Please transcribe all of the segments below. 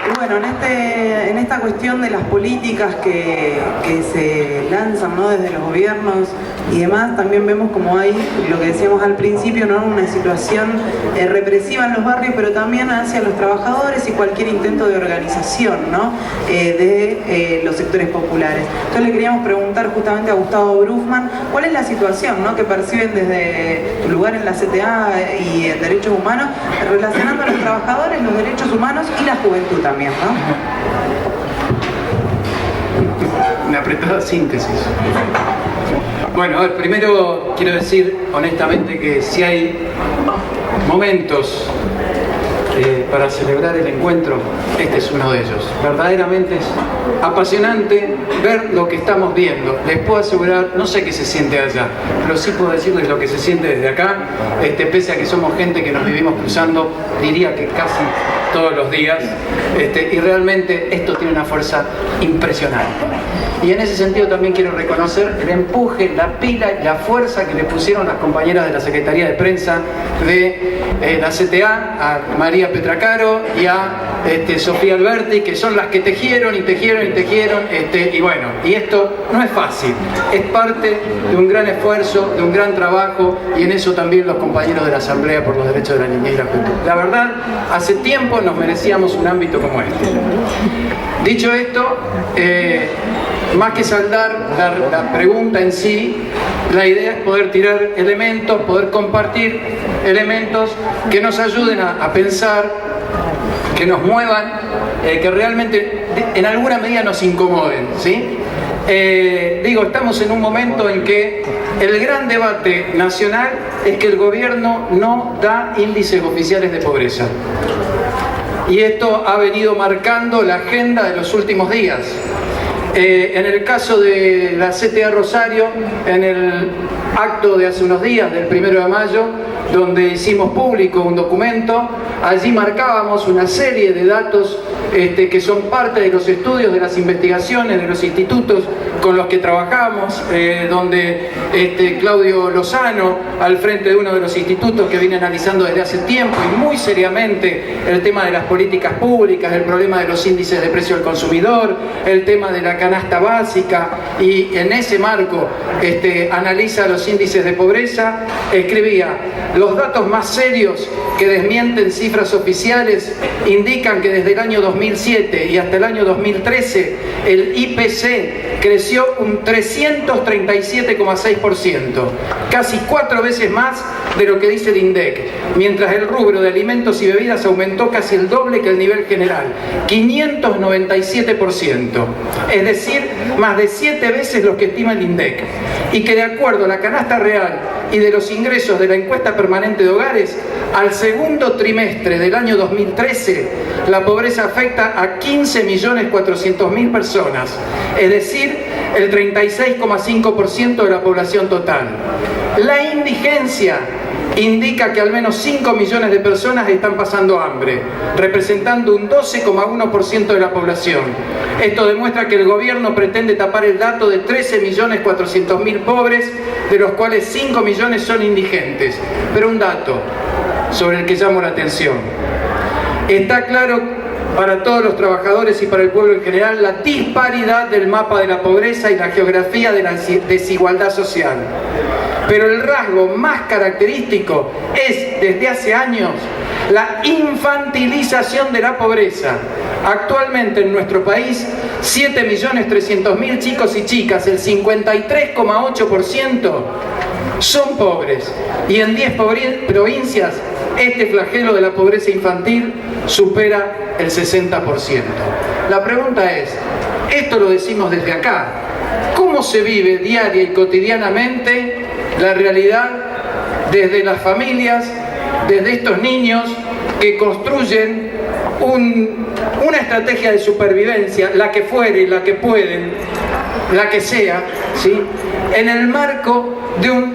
Y bueno, en esta cuestión de las políticas que se lanzan, ¿no?, desde los gobiernos y demás, también vemos como hay, lo que decíamos al principio, ¿no?, una situación represiva en los barrios, pero también hacia los trabajadores y cualquier intento de organización, ¿no?, de los sectores populares. Entonces le queríamos preguntar justamente a Gustavo Brufman, ¿cuál es la situación, ¿no?, que perciben desde tu lugar en la CTA y en Derechos Humanos, relacionando a los trabajadores, los derechos humanos y la juventud también, ¿no? Una apretada síntesis. Bueno, a ver, primero quiero decir honestamente que si hay momentos para celebrar el encuentro, este es uno de ellos. Verdaderamente es apasionante ver lo que estamos viendo. Les puedo asegurar, no sé qué se siente allá, pero sí puedo decirles lo que se siente desde acá, pese a que somos gente que nos vivimos cruzando, diría que casi todos los días, y realmente esto tiene una fuerza impresionante. Y en ese sentido también quiero reconocer el empuje, la pila y la fuerza que le pusieron las compañeras de la Secretaría de Prensa de la CTA, a María Petracaro y a Sofía Alberti, que son las que tejieron y tejieron y tejieron, y bueno, y esto no es fácil, es parte de un gran esfuerzo, de un gran trabajo, y en eso también los compañeros de la Asamblea por los Derechos de la Niñez y la Juventud. La verdad, hace tiempo nos merecíamos un ámbito como este. Dicho esto, más que saldar la pregunta en sí, la idea es poder tirar elementos, poder compartir elementos que nos ayuden a pensar, que nos muevan, que realmente en alguna medida nos incomoden, ¿sí? Estamos en un momento en que el gran debate nacional es que el gobierno no da índices oficiales de pobreza. Y esto ha venido marcando la agenda de los últimos días. En el caso de la CTA Rosario, en el acto de hace unos días, del 1 de mayo, donde hicimos público un documento, allí marcábamos una serie de datos que son parte de los estudios, de las investigaciones, de los institutos con los que trabajamos, donde Claudio Lozano, al frente de uno de los institutos que viene analizando desde hace tiempo y muy seriamente el tema de las políticas públicas, el problema de los índices de precio del consumidor, el tema de la canasta básica, y en ese marco analiza los índices de pobreza, escribía: los datos más serios que desmienten cifras oficiales indican que desde el año 2007 y hasta el año 2013 el IPC creció un 337,6%, casi 4 veces más de lo que dice el INDEC, mientras el rubro de alimentos y bebidas aumentó casi el doble que el nivel general, 597%, es decir, más de 7 veces lo que estima el INDEC, y que de acuerdo a la canasta real y de los ingresos de la encuesta permanente de hogares, al segundo trimestre del año 2013, la pobreza afecta a 15.400.000 personas, es decir, el 36,5% de la población total. La indigencia indica que al menos 5 millones de personas están pasando hambre, representando un 12,1% de la población. Esto demuestra que el gobierno pretende tapar el dato de 13.400.000 pobres, de los cuales 5 millones son indigentes. Pero un dato sobre el que llamo la atención. Está claro para todos los trabajadores y para el pueblo en general la disparidad del mapa de la pobreza y la geografía de la desigualdad social. Pero el rasgo más característico es, desde hace años, la infantilización de la pobreza. Actualmente en nuestro país, 7.300.000 chicos y chicas, el 53,8%, son pobres. Y en 10 provincias, este flagelo de la pobreza infantil supera el 60%. La pregunta es, esto lo decimos desde acá, ¿cómo se vive diaria y cotidianamente la realidad desde las familias, desde estos niños que construyen una estrategia de supervivencia, la que fuere, la que pueden, la que sea, ¿sí?, en el marco de un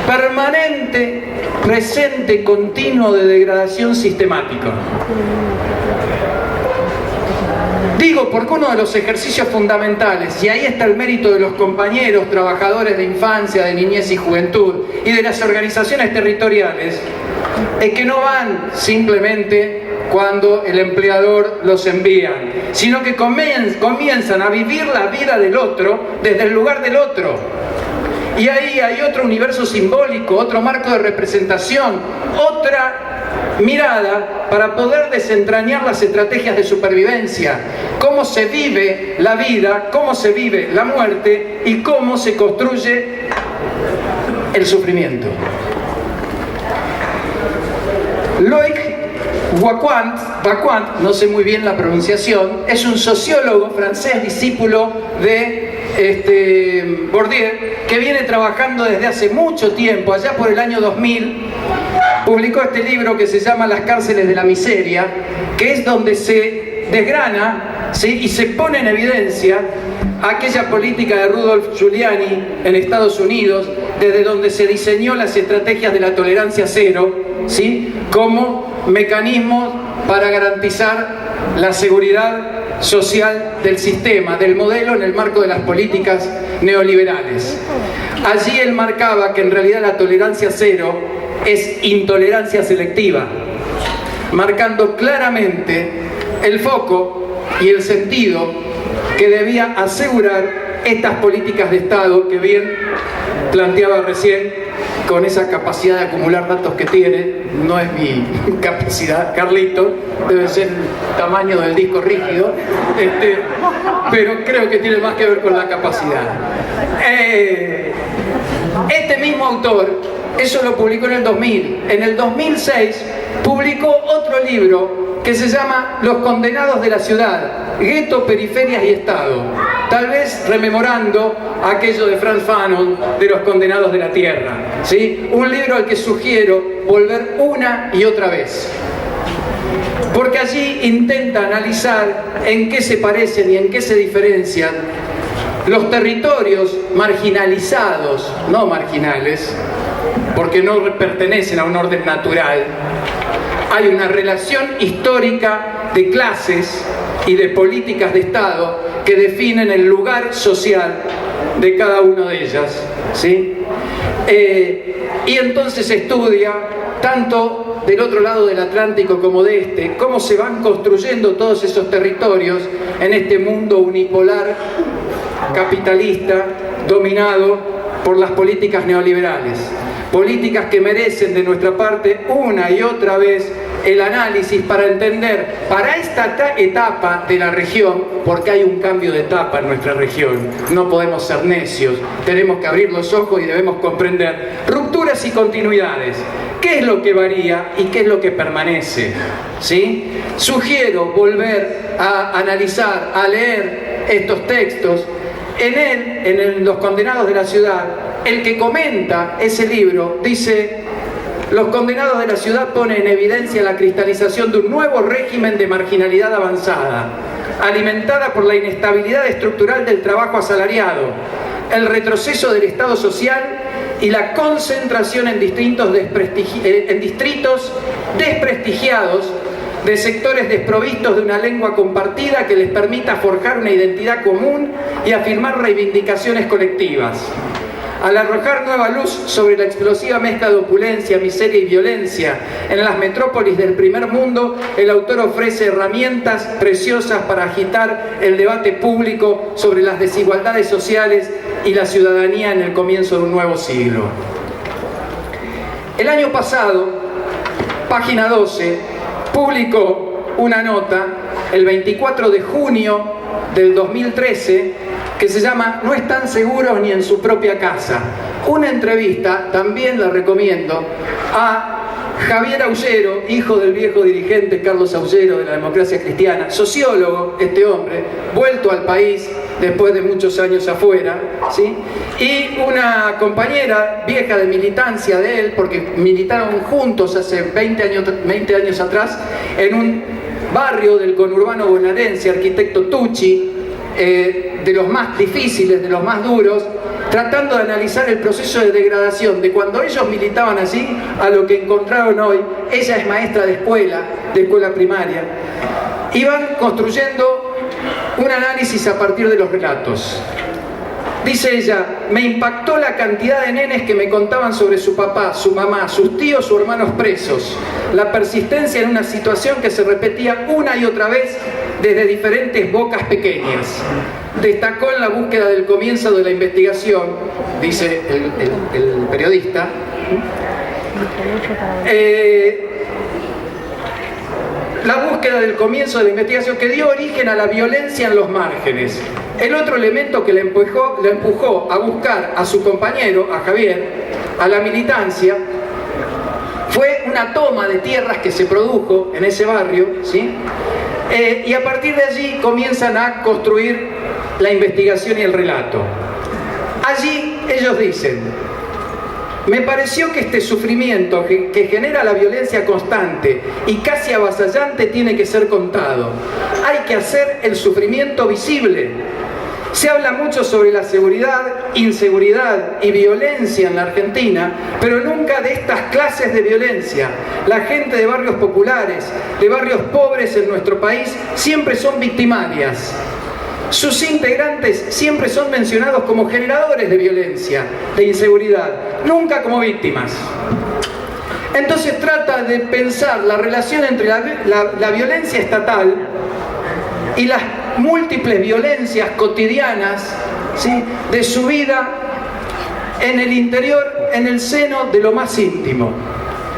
permanente, presente, continuo de degradación sistemática? Digo, porque uno de los ejercicios fundamentales, y ahí está el mérito de los compañeros trabajadores de infancia, de niñez y juventud, y de las organizaciones territoriales, es que no van simplemente cuando el empleador los envía, sino que comienzan a vivir la vida del otro desde el lugar del otro. Y ahí hay otro universo simbólico, otro marco de representación, otra mirada para poder desentrañar las estrategias de supervivencia, cómo se vive la vida, cómo se vive la muerte y cómo se construye el sufrimiento. Loic Wacquant, no sé muy bien la pronunciación, es un sociólogo francés discípulo de Bourdieu, que viene trabajando desde hace mucho tiempo, allá por el año 2000, publicó este libro que se llama Las cárceles de la miseria, que es donde se desgrana, ¿sí?, y se pone en evidencia aquella política de Rudolph Giuliani en Estados Unidos, desde donde se diseñó las estrategias de la tolerancia cero, ¿sí?, como mecanismo para garantizar la seguridad social del sistema, del modelo en el marco de las políticas neoliberales. Allí él marcaba que en realidad la tolerancia cero es intolerancia selectiva, marcando claramente el foco y el sentido que debía asegurar estas políticas de Estado que bien planteaba recién, con esa capacidad de acumular datos que tiene. No es mi capacidad, Carlito, debe ser el tamaño del disco rígido, pero creo que tiene más que ver con la capacidad. Este mismo autor, eso lo publicó en el 2000, en el 2006 publicó otro libro que se llama Los condenados de la ciudad, gueto, periferias y Estado, tal vez rememorando aquello de Frantz Fanon de Los condenados de la tierra, ¿sí? Un libro al que sugiero volver una y otra vez, porque allí intenta analizar en qué se parecen y en qué se diferencian los territorios marginalizados, no marginales, porque no pertenecen a un orden natural. Hay una relación histórica de clases y de políticas de Estado que definen el lugar social de cada una de ellas, ¿sí? Y entonces estudia, tanto del otro lado del Atlántico como de este, cómo se van construyendo todos esos territorios en este mundo unipolar capitalista dominado por las políticas neoliberales. Políticas que merecen de nuestra parte una y otra vez el análisis para entender, para esta etapa de la región, porque hay un cambio de etapa en nuestra región, no podemos ser necios, tenemos que abrir los ojos y debemos comprender rupturas y continuidades, qué es lo que varía y qué es lo que permanece, ¿sí? Sugiero volver a analizar, a leer estos textos. En Los condenados de la ciudad, el que comenta ese libro dice: Los condenados de la ciudad pone en evidencia la cristalización de un nuevo régimen de marginalidad avanzada, alimentada por la inestabilidad estructural del trabajo asalariado, el retroceso del Estado social y la concentración en distritos desprestigiados de sectores desprovistos de una lengua compartida que les permita forjar una identidad común y afirmar reivindicaciones colectivas. Al arrojar nueva luz sobre la explosiva mezcla de opulencia, miseria y violencia en las metrópolis del primer mundo, el autor ofrece herramientas preciosas para agitar el debate público sobre las desigualdades sociales y la ciudadanía en el comienzo de un nuevo siglo. El año pasado, Página 12 publicó una nota, el 24 de junio del 2013, que se llama No están seguros ni en su propia casa. Una entrevista, también la recomiendo, a Javier Aullero, hijo del viejo dirigente Carlos Aullero de la Democracia Cristiana, sociólogo, este hombre, vuelto al país después de muchos años afuera, ¿sí? Y una compañera vieja de militancia de él, porque militaron juntos hace 20 años atrás, en un barrio del conurbano bonaerense, arquitecto Tucci, de los más difíciles, de los más duros, tratando de analizar el proceso de degradación de cuando ellos militaban allí a lo que encontraron hoy. Ella es maestra de escuela primaria, y van construyendo un análisis a partir de los relatos. Dice ella, me impactó la cantidad de nenes que me contaban sobre su papá, su mamá, sus tíos o hermanos presos. La persistencia en una situación que se repetía una y otra vez desde diferentes bocas pequeñas. Destacó en la búsqueda del comienzo de la investigación, dice el periodista, la búsqueda del comienzo de la investigación que dio origen a la violencia en los márgenes. El otro elemento que le empujó a buscar a su compañero, a Javier, a la militancia, fue una toma de tierras que se produjo en ese barrio, ¿sí? Y a partir de allí comienzan a construir la investigación y el relato. Allí ellos dicen, me pareció que este sufrimiento que genera la violencia constante y casi avasallante tiene que ser contado. Hay que hacer el sufrimiento visible. Se habla mucho sobre la seguridad, inseguridad y violencia en la Argentina, pero nunca de estas clases de violencia. La gente de barrios populares, de barrios pobres en nuestro país, siempre son victimarias. Sus integrantes siempre son mencionados como generadores de violencia, de inseguridad, nunca como víctimas. Entonces trata de pensar la relación entre la violencia estatal y las múltiples violencias cotidianas, ¿sí?, de su vida en el interior, en el seno de lo más íntimo.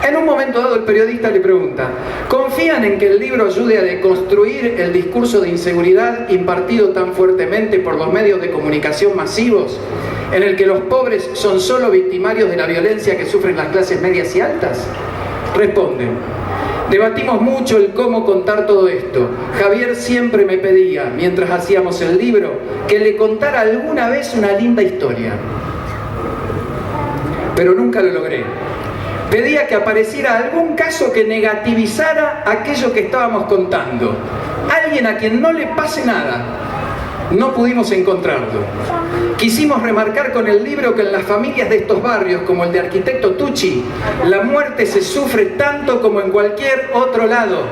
En un momento dado el periodista le pregunta, ¿confían en que el libro ayude a deconstruir el discurso de inseguridad impartido tan fuertemente por los medios de comunicación masivos, en el que los pobres son solo victimarios de la violencia que sufren las clases medias y altas? Responden, debatimos mucho el cómo contar todo esto. Javier siempre me pedía, mientras hacíamos el libro, que le contara alguna vez una linda historia. Pero nunca lo logré. Pedía que apareciera algún caso que negativizara aquello que estábamos contando. Alguien a quien no le pase nada. No pudimos encontrarlo. Quisimos remarcar con el libro que en las familias de estos barrios, como el de Arquitecto Tucci, la muerte se sufre tanto como en cualquier otro lado.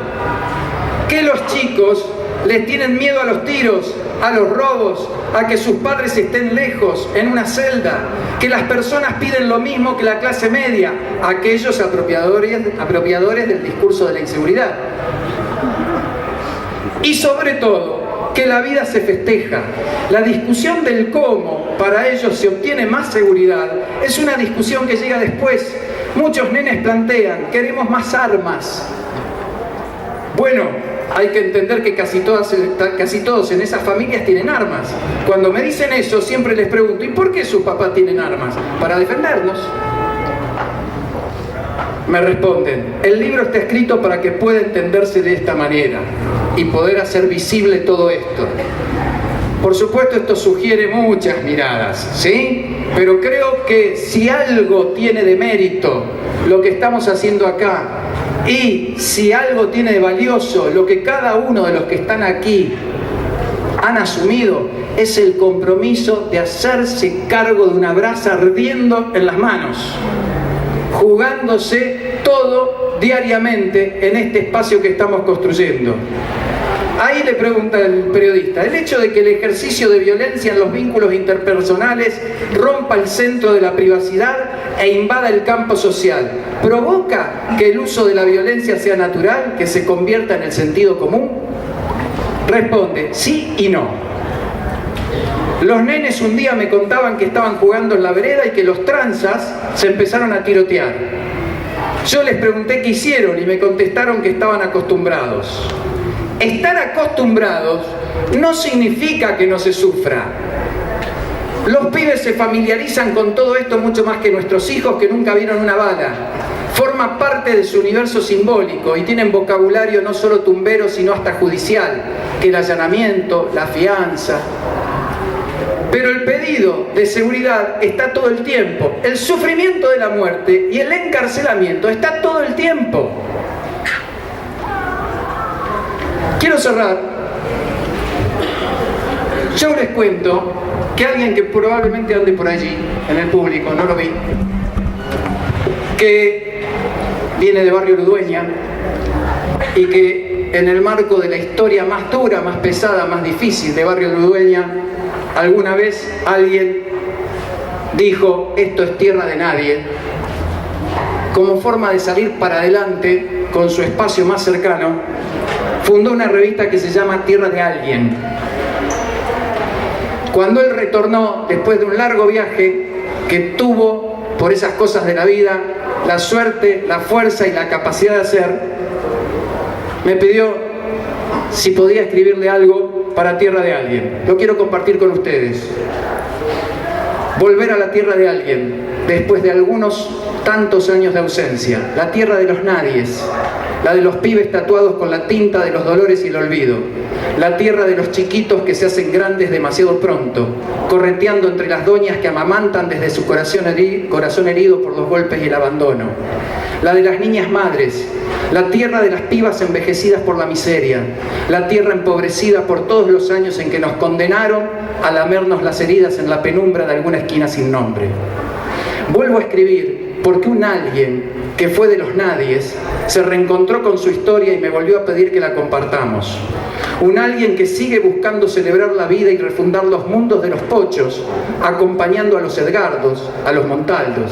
Que los chicos les tienen miedo a los tiros, a los robos, a que sus padres estén lejos, en una celda. Que las personas piden lo mismo que la clase media, aquellos apropiadores del discurso de la inseguridad. Y sobre todo, que la vida se festeja. La discusión del cómo para ellos se obtiene más seguridad es una discusión que llega después. Muchos nenes plantean, queremos más armas. Bueno, hay que entender que casi todos en esas familias tienen armas. Cuando me dicen eso, siempre les pregunto, ¿y por qué sus papás tienen armas? Para defendernos. Me responden, el libro está escrito para que pueda entenderse de esta manera y poder hacer visible todo esto. Por supuesto, esto sugiere muchas miradas, ¿sí? Pero creo que si algo tiene de mérito lo que estamos haciendo acá, y si algo tiene de valioso lo que cada uno de los que están aquí han asumido, es el compromiso de hacerse cargo de una brasa ardiendo en las manos, jugándose todo diariamente en este espacio que estamos construyendo. Ahí le pregunta el periodista, ¿el hecho de que el ejercicio de violencia en los vínculos interpersonales rompa el centro de la privacidad e invada el campo social, provoca que el uso de la violencia sea natural, que se convierta en el sentido común? Responde, sí y no. Los nenes un día me contaban que estaban jugando en la vereda y que los tranzas se empezaron a tirotear. Yo les pregunté qué hicieron y me contestaron que estaban acostumbrados. Estar acostumbrados no significa que no se sufra. Los pibes se familiarizan con todo esto mucho más que nuestros hijos que nunca vieron una bala. Forma parte de su universo simbólico y tienen vocabulario no solo tumbero sino hasta judicial, que el allanamiento, la fianza. Pero el pedido de seguridad está todo el tiempo. El sufrimiento de la muerte y el encarcelamiento está todo el tiempo. Quiero cerrar. Yo les cuento que alguien que probablemente ande por allí, en el público, no lo vi, que viene de Barrio Ludueña y que en el marco de la historia más dura, más pesada, más difícil de Barrio Ludueña, alguna vez alguien dijo, esto es tierra de nadie, como forma de salir para adelante con su espacio más cercano, fundó una revista que se llama Tierra de Alguien. Cuando él retornó, después de un largo viaje que tuvo, por esas cosas de la vida, la suerte, la fuerza y la capacidad de hacer, me pidió si podía escribirle algo para Tierra de Alguien. Lo quiero compartir con ustedes. Volver a la tierra de alguien, después de algunos tantos años de ausencia, la tierra de los nadies, la de los pibes tatuados con la tinta de los dolores y el olvido, la tierra de los chiquitos que se hacen grandes demasiado pronto, correteando entre las doñas que amamantan desde su corazón herido por los golpes y el abandono, la de las niñas madres, la tierra de las pibas envejecidas por la miseria, la tierra empobrecida por todos los años en que nos condenaron a lamernos las heridas en la penumbra de alguna esquina sin nombre. Vuelvo a escribir porque un alguien que fue de los nadies se reencontró con su historia y me volvió a pedir que la compartamos. Un alguien que sigue buscando celebrar la vida y refundar los mundos de los pochos, acompañando a los Edgardos, a los Montaldos,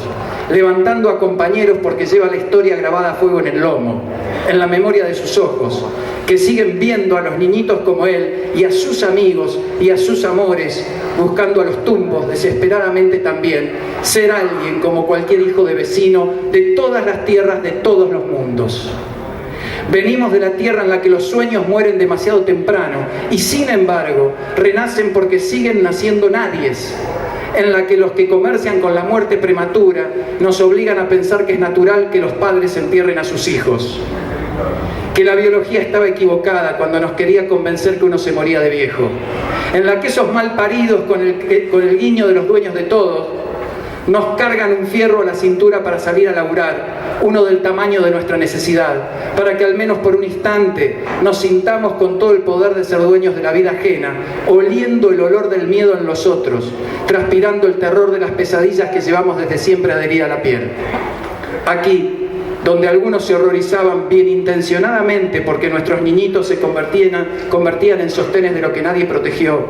levantando a compañeros porque lleva la historia grabada a fuego en el lomo, en la memoria de sus ojos, que siguen viendo a los niñitos como él y a sus amigos y a sus amores, buscando a los tumbos desesperadamente también, ser alguien como cualquier hijo de vecino de todas las tierras de todos los mundos. Venimos de la tierra en la que los sueños mueren demasiado temprano y sin embargo renacen porque siguen naciendo nadies, en la que los que comercian con la muerte prematura nos obligan a pensar que es natural que los padres entierren a sus hijos, que la biología estaba equivocada cuando nos quería convencer que uno se moría de viejo, en la que esos malparidos con el guiño de los dueños de todos nos cargan un fierro a la cintura para salir a laburar, uno del tamaño de nuestra necesidad, para que al menos por un instante nos sintamos con todo el poder de ser dueños de la vida ajena, oliendo el olor del miedo en los otros, transpirando el terror de las pesadillas que llevamos desde siempre adherida a la piel. Aquí, donde algunos se horrorizaban bien intencionadamente porque nuestros niñitos se convertían en sostenes de lo que nadie protegió,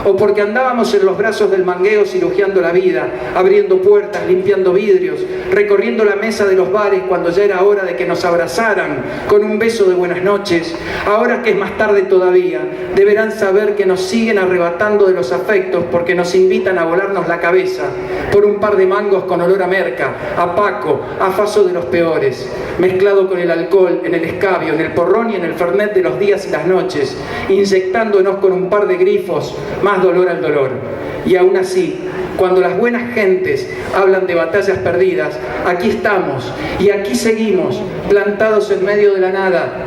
o porque andábamos en los brazos del mangueo cirugiando la vida, abriendo puertas, limpiando vidrios, recorriendo la mesa de los bares cuando ya era hora de que nos abrazaran con un beso de buenas noches, ahora que es más tarde todavía, deberán saber que nos siguen arrebatando de los afectos porque nos invitan a volarnos la cabeza por un par de mangos con olor a merca, a Paco, a Faso de los peores, mezclado con el alcohol, en el escabio, en el porrón y en el fernet de los días y las noches, inyectándonos con un par de grifos, más dolor al dolor. Y aún así, cuando las buenas gentes hablan de batallas perdidas, aquí estamos y aquí seguimos, plantados en medio de la nada,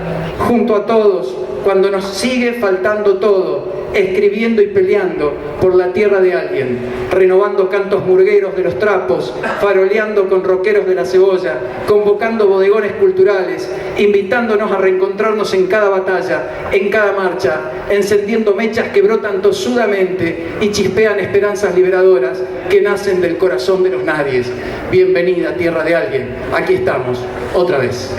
junto a todos, cuando nos sigue faltando todo, escribiendo y peleando por la tierra de alguien, renovando cantos murgueros de los trapos, faroleando con roqueros de la cebolla, convocando bodegones culturales, invitándonos a reencontrarnos en cada batalla, en cada marcha, encendiendo mechas que brotan tosudamente y chispean esperanzas liberadoras que nacen del corazón de los nadies. Bienvenida, tierra de alguien. Aquí estamos, otra vez.